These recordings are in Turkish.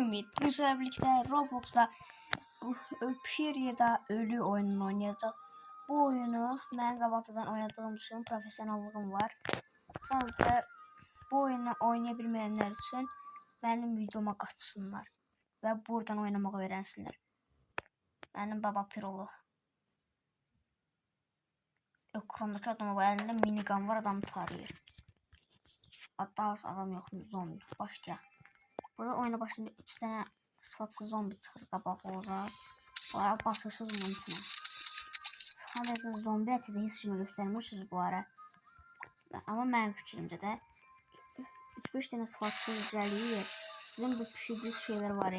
Ümit. Bu sefer birlikte Roblox'la Öpüşür ya da Ölü oyununu oynayacağız. Bu oyunu ben qabaqcadan oynadığım için profesyonellığım var. Sadece bu oyunu oynayabilmeyenler için benim videoma kaçsınlar ve buradan oynamak öğrensinler. Benim baba pirolu. Ekrandaki adamı elinde minigun var, adam tarıyor. Hatta adam yok, zombi. Başlayaq. Burada oyuna başında 3 tane sıfatsız zombi çıxır qabağımıza. Bayağı basırsız zombisine. Sadece zombi əti də heç kimi göstərmişiz bu ara. Ama mənim fikrimcə də 3-5 tane sıfatsız gəlir. Sizin bu pişirdiyiniz şeyler var.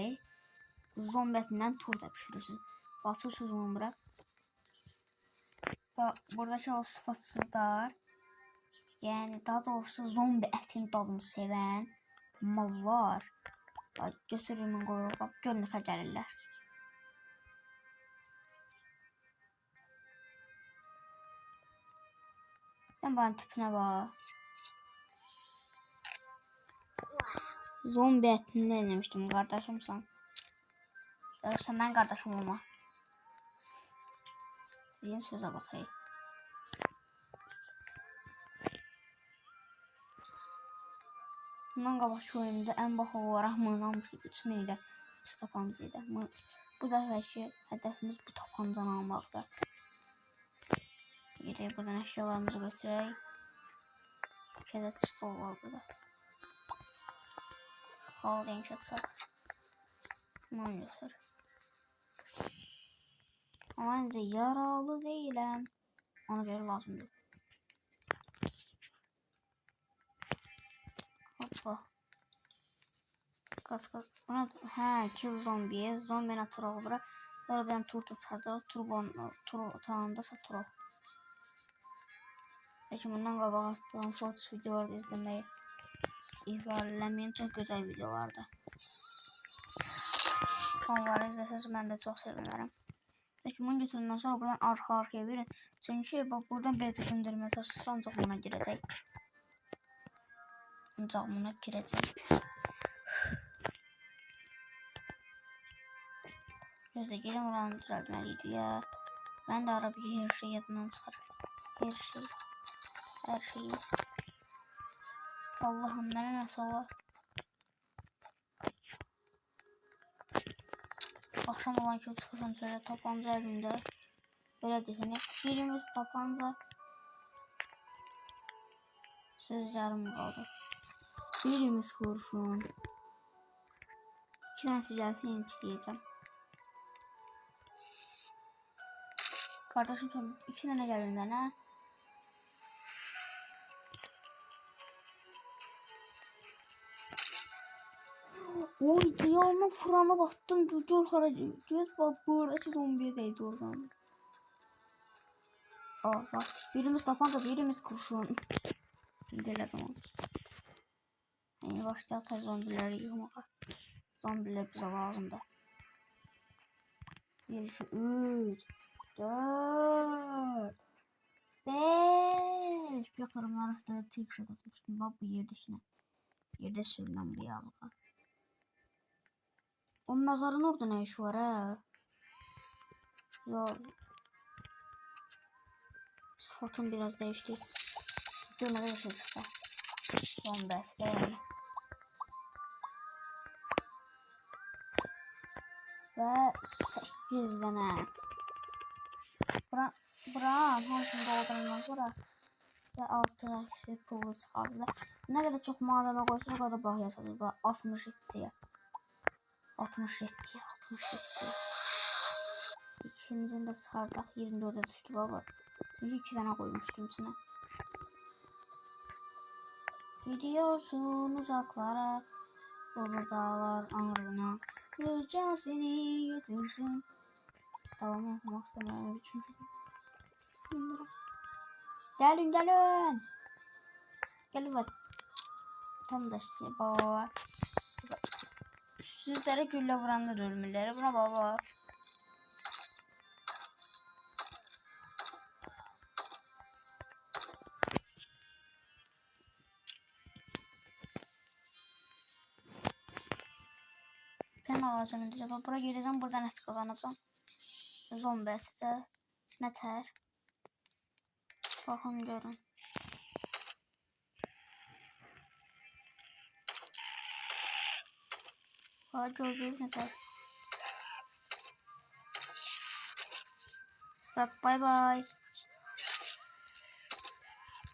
Zombi ətindən turda pişirirsiniz. Basırsınız onu bırak. Buradaki o sıfatsızlar, yani daha doğrusu zombi ətinin dadını sevən mallar götürürüm qoyuruq, görün nətə gəlirlər. Sen bana tipine bak. Zombi ətini demiştim, kardeşimsən. Yoksa ben kardeşim olma. Yeni söze bakayım. Bundan qabaq şu oyunda ən baxa olaraq mığın almışıq. 3000 də biz tapancı idi. Bu dəfəki hədəfimiz bu tapancanı almaqdır. Gedək buradan əşyalarımızı götürək. Kədət stol var burada. Xal renk açaq. Bunu götür. Ama önce yaralı değilim. Ona göre lazımdır. Hoppa. Kask. Buna kill zombiye. Zombinin atırığı bırak. Sonra ben turta çıxardır. Tur otağında satırıq. Peki bundan qabaq attığım shorts videoları izləməyi ihmal eləməyin. Çox gözəl videolardır. Onları izləsəz mən də çox sevinərəm. Peki bunu götüründən sonra buradan arka-arkaya verin. Çünkü bak buradan belki döndürmesi açıksa ancaq buna girecek. Ancaq buna girecek. Gözde gelin oranı düzeltmeliydi ya. Ben de arabayı her şey yadından çıkar. Her şeyi. Allah'ım bana nasıl olur? Akşam olan çok çıkırsan söyle tapanca elimde. Böyle desene birimiz tapanca. Söz yarım kaldı. Birimiz kurşun. 2 tanesi gelsin yenileyeceğim. Kardeşim sen 2 tane gelinden ha. Oy dünyanın fırına baktım. Gör haracı. Gör bak buradaki zombiye değdi oradan. Bak birimiz tapanca birimiz kurşun. Deli tamam. Yani başlayalım zombileri yıkmaya. Zombiler bize lazım da. 1, 2, 3, 4, 5. Bir karımın arasında tek shot atmıştım. Bak bu yerdekine. Yerde sürülen bir yavruğa. Onun nazarın orada ne iş var ha? Ya. Sıfatım biraz değişti. Görmeden bir şey çıktı. Zombi. Yani. Ve 8 tane. Buran hamsını doldurundan sonra ve altı eksi pulu çıkardı. Ne kadar çok malzeme koysa o kadar bah yaşadı. 67'ye. 67. İkincisini de çıkardık. 24'e düştü baba. Çünkü 2 tane koymuştum içine. Gidiyorsun uzaklara. Baba dağlar ağrına. Rüzgar seni götürsün. Tamam okumak istemiyorum. Çünkü gelin. Gelin bak. Tam da işte baba. Sizlere gülle vuranlar ölümleri. Buna baba. Ben ağacım edeceğim. Buraya gireceğim. Buradan et kazanacağım. Zombi eti de. Ne ter. Bakın görün. Hadi gördünüz ne ter. Bak bay bay.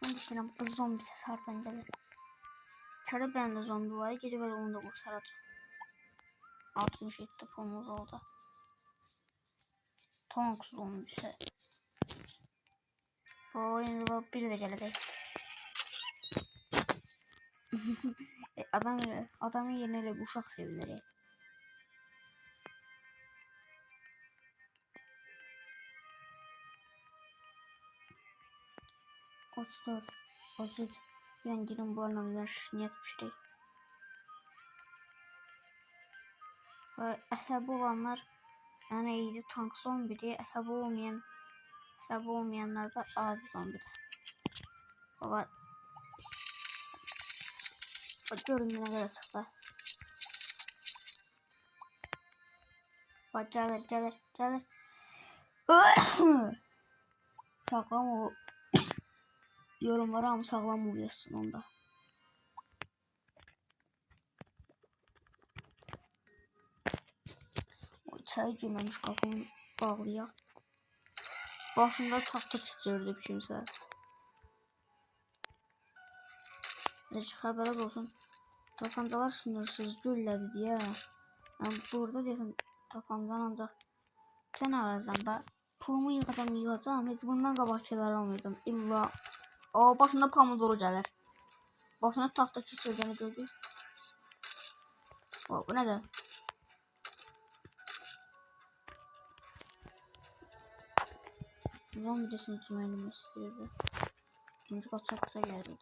Ben gittim. Bu zombi ses harften gelir. İçeride benim de zombi var. Geri böyle onu da kurtaracağım. 67 pulumuz oldu. Tonk zombisi. Bu oyunda biri de gelecek. Adamın yerine öyle bir uşak sevinir. 34, 33. Ben gidin bu anlamda niyetmiştik. Ve əsəbi olanlar yani iyiydi, tank zombidir. Əsəbi olmayanlar da adi zombidir. Baba. Bak görün ne kadar çıktı. Bak gelir. Sağlam o. Yorumlara ama sağlam oluyorsun onda. O çay girmemiş kapımı bağlıyor. Başında taxta keçirdi kimsə. Necə xəbərlər olsun. Tapancalar sınırsız güllədi deyə. Yəni burada deyəsən tapancadan ancaq sən arayacam da. Pulumu yığacam. Heç bundan qabaqçıları almayacam. İlla. O başında pomodoru gəlir. Başına taxta keçirdiyini gördük. O bu nədir? Zombi desini tutmayalım istiyordu. Üçüncü kat çok kısa geldi.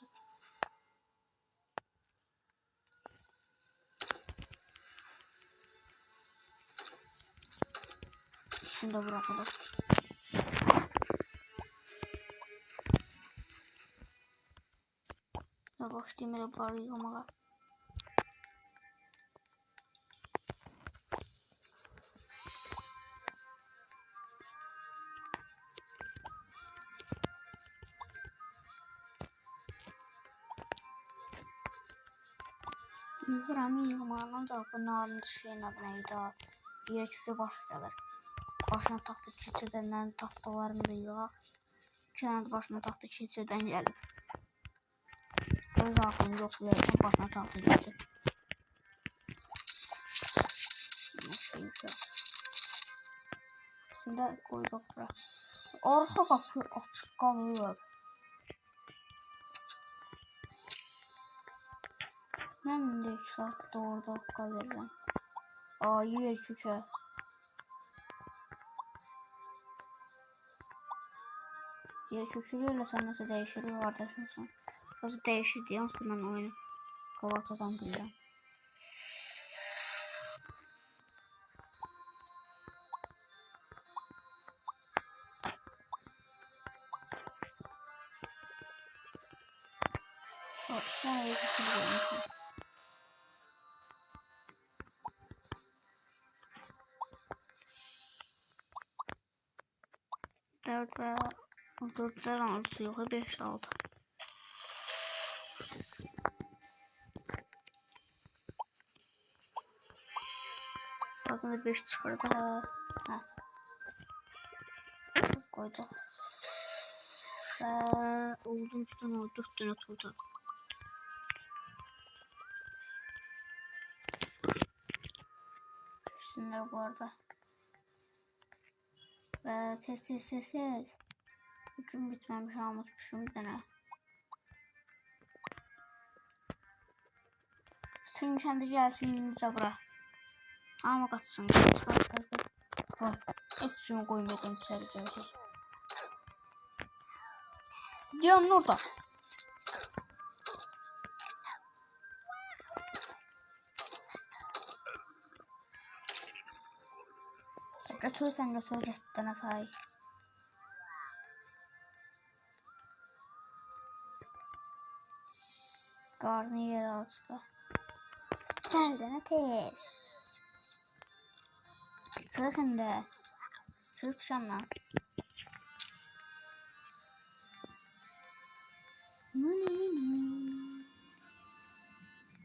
Şimdi bırakalım. Ya boş demire bari yığmağa. Yığmağın ancaq bunların şeyin adına ida. Yere çünkü baş gelir. Başına taxta keçirdənlərin taxtalarını da yığaq. İki başına taxta keçirdən gəlib. Öz ağlını yoxlayarsan başına taxta keçir. Şimdi koyduk bura. Arxa qapı açıq qalır. Mən də 2 saatdə orada qalırım. Yer çökə. Yer çökürürlə sən nəsə dəyişir qardaşım sən. Nasıl dəyişir deyən sonra mən oyunu qabaqcadan bilirəm. Sən yer çökürürəm. Dörtler altı yok, 5 6. Bakın da 5 çıkardı ha. Koyduk. Oldum üstüne oldu 4 tane tuttu. Şimdi bu arada. Ve test. Hüküm bitmemiş almışmışım bir tane. Bütün kendi gelsin İngilizce bura. Ama kaçsın. Kaç. Bak. Hiç şunu koymadan içeri geleceğiz. Diyorum orada. Götürürsen götür cidden hatayı. Garniyer açtı. Kendine tez. Çıx indi. Çıx dışarıdan.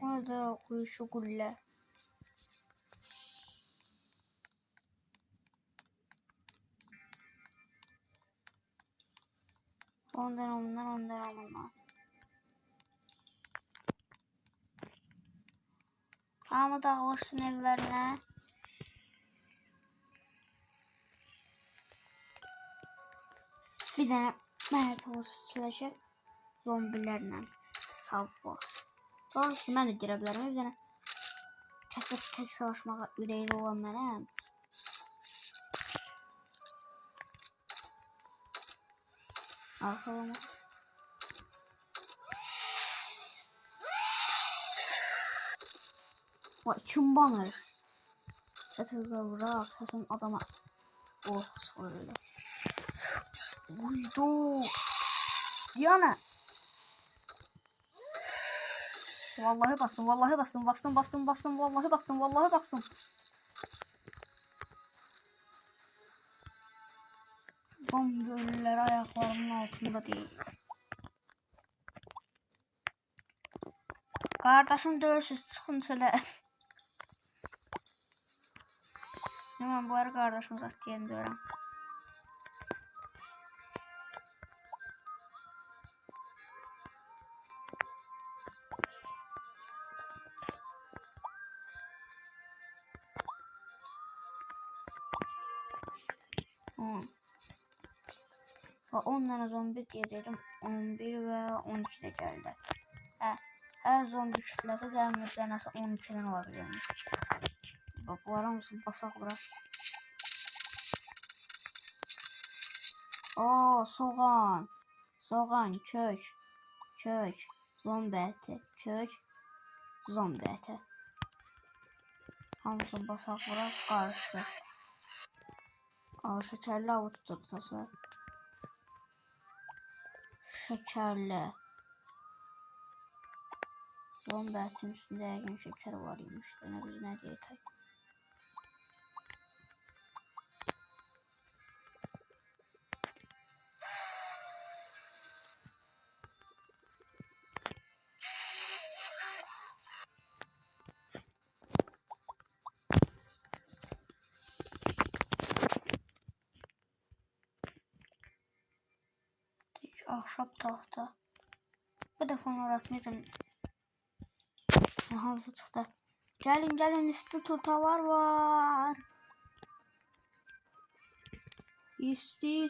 Orada kuyuşu gülle. Ondan. Hamı dağılışsın evlerine. Bir tane məhət oluşturacaq zombilərlə savva. Doğrusu mən də girə bilərəm. Bir dənə tək savaşmağa ürəkli olan mənəm. Arxalama. Vay, kim banır? Satırda vurak, satın adama. Oh, söyle. Uydu. Yana. Vallahi bastım. Vallahi bastım. Zombi ölüleri ayaklarımın altında değil. Kardeşim dövüşüz, çıkın şöyle. Hemen bu ara kardeşimiz aktiyen diyorum. Ve 10 tane zombi diyeceğim. 11 ve 12 de geldi. Her zombi kütlesi dəmir nasıl 12'den olabiliyormuş. Bak bu ara mısın? Basak bırak. Oo, soğan. Soğan, kök. Zombi eti. Kök. Zombi eti. Hamısını basak bırak. Karıştır. Şekerli avuç turtası. Şekerli. Zombi etin üstünde yəqin şeker var imiş. Biz ne diyeyim? Ahşap tahta. Bu defa onu öğretmeyeceğim. Hamısı çıxdı. Gəlin, isti turtalar var. İsti.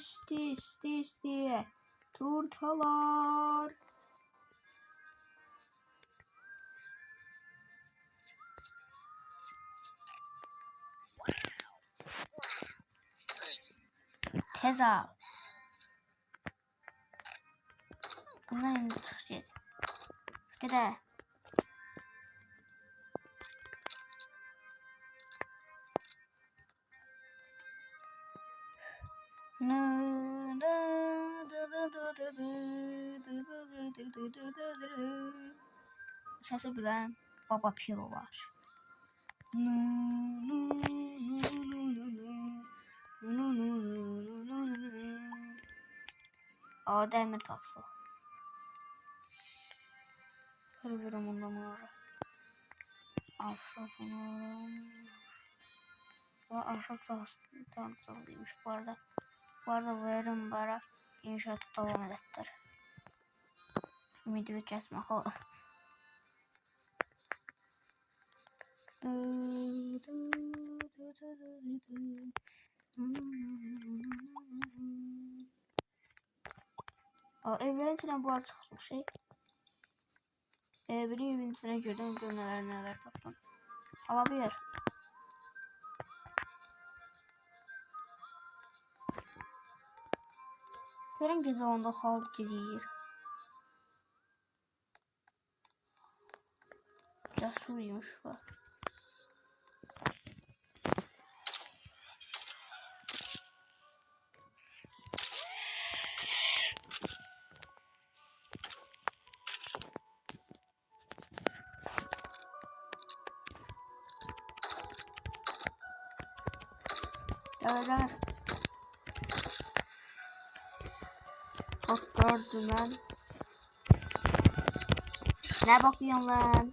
Turtalar. Tez al. Bundan indi çıx get. Gedə. Sesi bilen Baba Piro var. Aa, demir tapdı. Kırıyorum ondan sonra. Ahşap tanıtılıymış bu arada. Bu verim bara inşaatı devam edettir. Ümidi kesmek o. Evlerin içine buhar çıkmış şey. Bir evin içine girdim, neler tapdım. Alabilir. Görün gece onda xalq gedir. Cəsuruymuş bu. Gel. Çok gördüm ben. Ne bakıyorsun lan?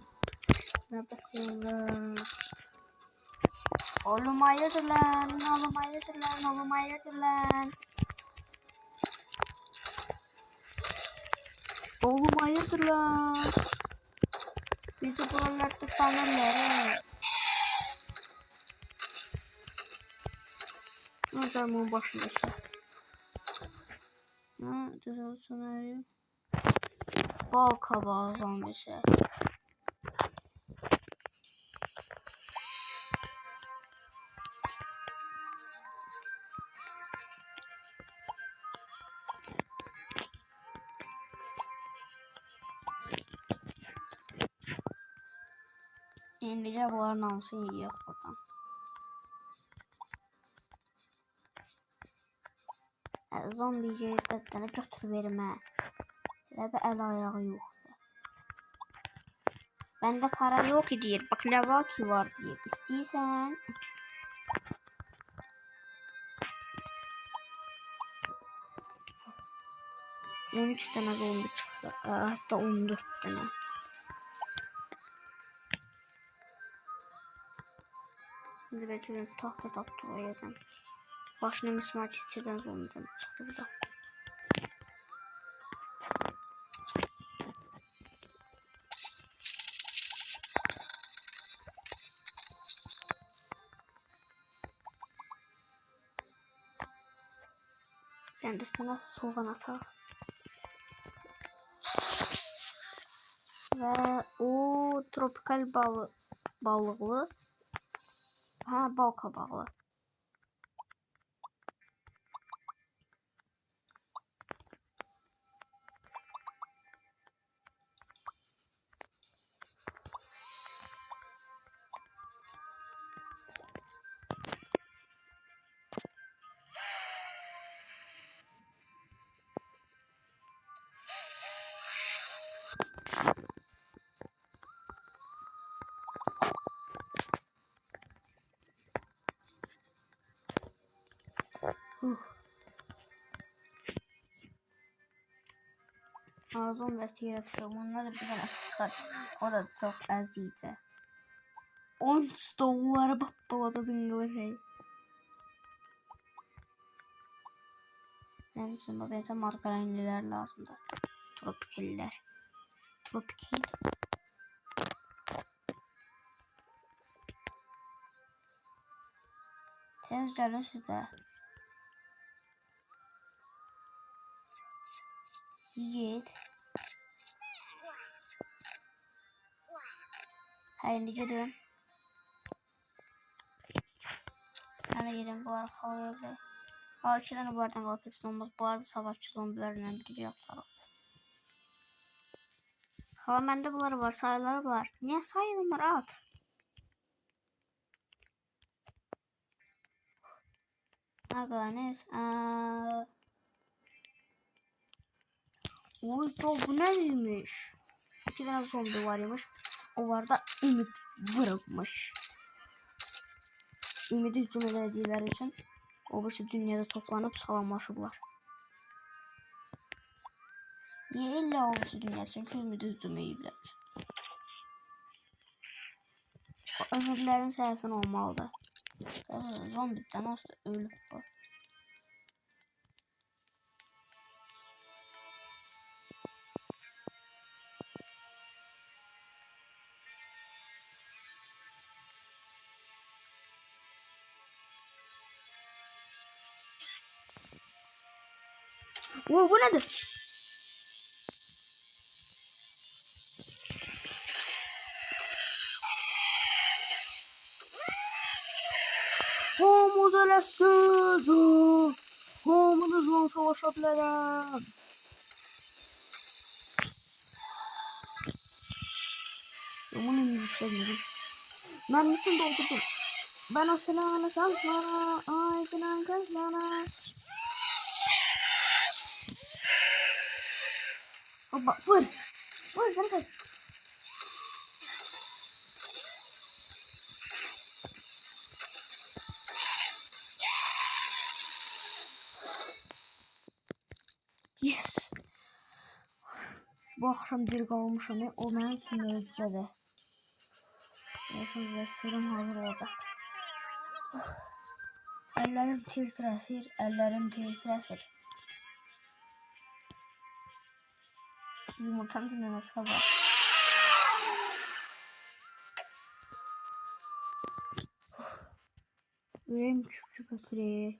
Oğlum hayırdır lan? Oğlum hayırdır lan? Bizi buralarda tanırlar he. Adamın başına işte. Ha, güzel senaryo. Bal kabağı zombisi. İndice bunların hamısını yiyək buradan. Zombi yerdə götür vermə. Elə bir əl ayağı yoxdur. Bende para yok deyir. Baklava ki var deyir. İstəyirsən. 13 tane zombi çıktı. Hatta 14 tane. Şimdi bekliyorum tahta taktı o yerden. Başına misma çiçeğden zombiden çıktı bu da. Ben de sana soğan atar. Ve o tropikal balıqlı. Ha, bal kabağlı. Ağzım ve tiyere düşüyor. Bunlar da bir tane çıkar. O da çok əzizcə. 13 dolara babbaladı dıngılı şey. Benim için bu bence margarinliler lazımdı. Tropikaliler. Tropikal. Tez gelin sizde. Yiğit. Hayırlı gidelim. Ben de gidelim bu arada havaya bile. Hava 2 tane bu aradan kalpesin olmaz. Bu arada savaşçı zombilerle bir yaptılar. Hava bende bunları var, sayıları var. Niye sayılır at? Aganes. Oy bu neymiş? 2 tane zombi varmış. O var da ümit vurulmuş. Ümidi hücum edildikleri için obası dünyada toplanıp salamlaşıblar. Niye illa obası dünya? Çünkü ümidi hücum edildilər. Ömürlerin səhvin olmalıdır. Zombiden olsa ölüb bu. Bu nedir? Homuz öləsiz. Homuzla savaşa bilərəm. Bunu yükselmedim. Ben misin doldurdum. Ben o silahını sansana. Ay filan kızlara. Hoppa vur. Vur. bu akşam diri qalmışam. O mənim üçün möcüzədir. Hepinizə serum hazır olacaq. Əllərim titrəsir, əllərim titrəsir. Yumurtanın içində nə çıxacaq? Ürəyim küp-küp ötürür.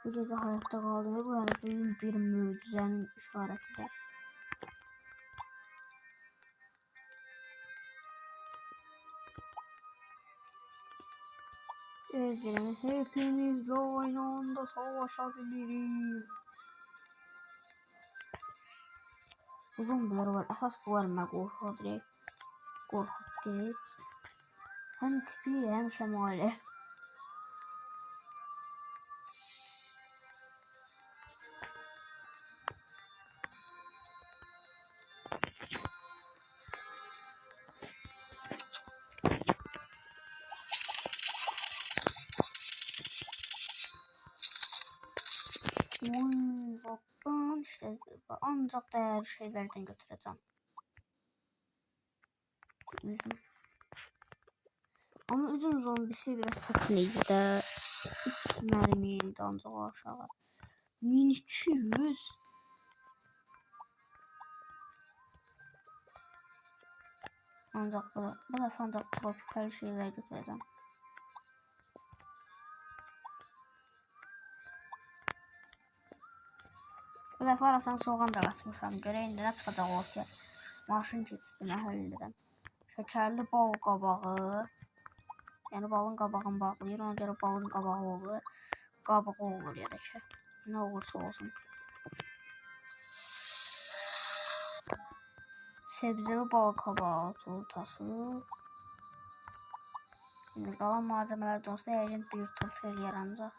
Bu gecə hayatta qaldım və bu yəni böyük bir möcüzənin işarətidir. Hepinizle aynı anda savaşabilirim. Bu zombiler var. Əsas bunlar mənə qorxub deyil. Həm tipi, həm şəmali. Bakın işte ancak değerli şeylerden götüreceğim. Üzüm. Ama üzüm zombisi biraz çətinlikdir də. 3 mermiydi ancaq aşağı. 1200. Ancaq bu dəfə ancaq tropikal şeyler götüreceğim. Bu dəfə arasından soğan da qatmışam. Görək indi nə çıxacaq ortaya. Maşın keçdi məhəllədən. Şəkərli bal qabağı. Yəni balın qabağını bağlayır. Ona görə balın qabağı olur. Qabığı olur ya da ki. Nə olursa olsun. Sebzeli bal qabağı turtası. İndi qalan malzemeler dostlar yəqin bir turta eləyər ancaq.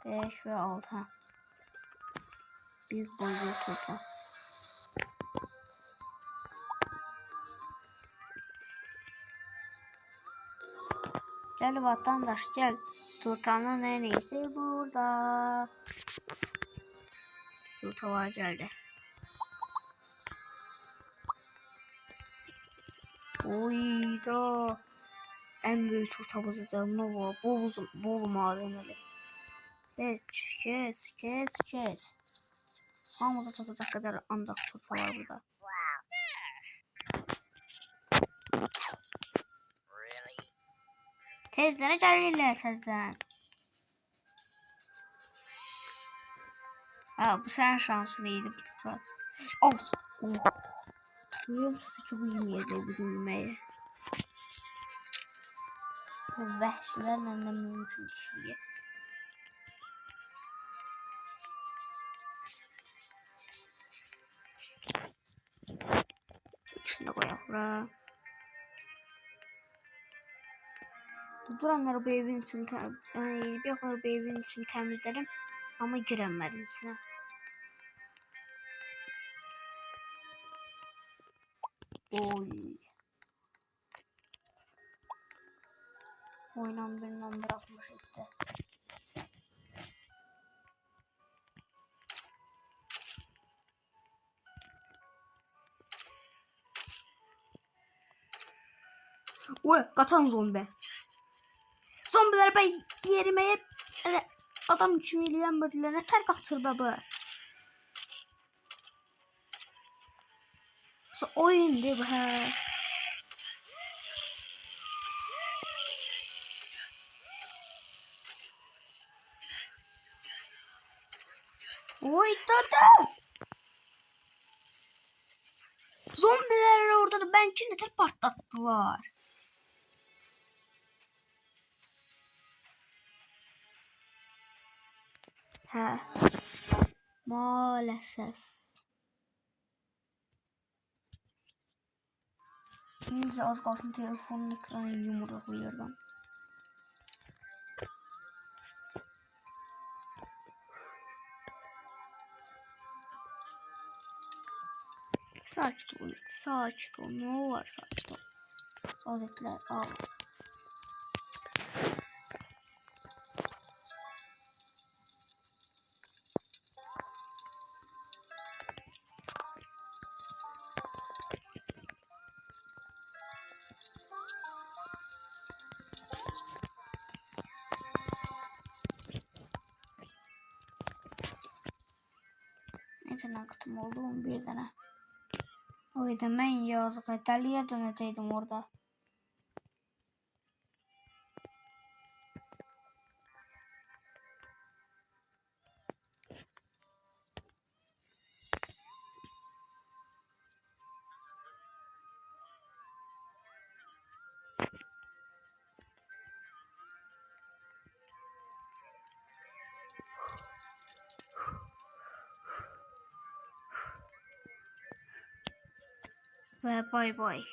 5 və 6. Hə. Büyük boylu turta. Gel vatandaş gel. Turtanın en iyisi burada. Turtalar geldi. Oyda. En büyük turta buzudur. Nova. Bol malzemeli. Kes. Hamıda satacak kadar ancak turta var burada. Tezlere gelirler tezden. Ha, bu sen şanslıydı. Oh. Biliyor musun ki bu yemeyecek bu büyümeyi. Bu vəhşilərlə də mümkün şey. İkisini koyaq bura. Duranları bu evin için bir evin için temizlerim ama giremedim içine. Oy. Oynan birinden bırakmış işte. Oy, kaçan zombi. Zombiler ben yerime hep adam kimi eləyən birilərine tər qaçır baba. Oyundur bu hə. Oy dada. Zombiler orada da benki neler patlattılar. Hə. Maalesef. Neyse az kalsın telefonun ekranı yumruqlayırdım. Sakin ol. Ne var sakin ol. Azetler al. neçə kutum oldu? 11 dənə. O yüzden mən yazıq dəliyə dönəcəkdim orada. Ve bay bay.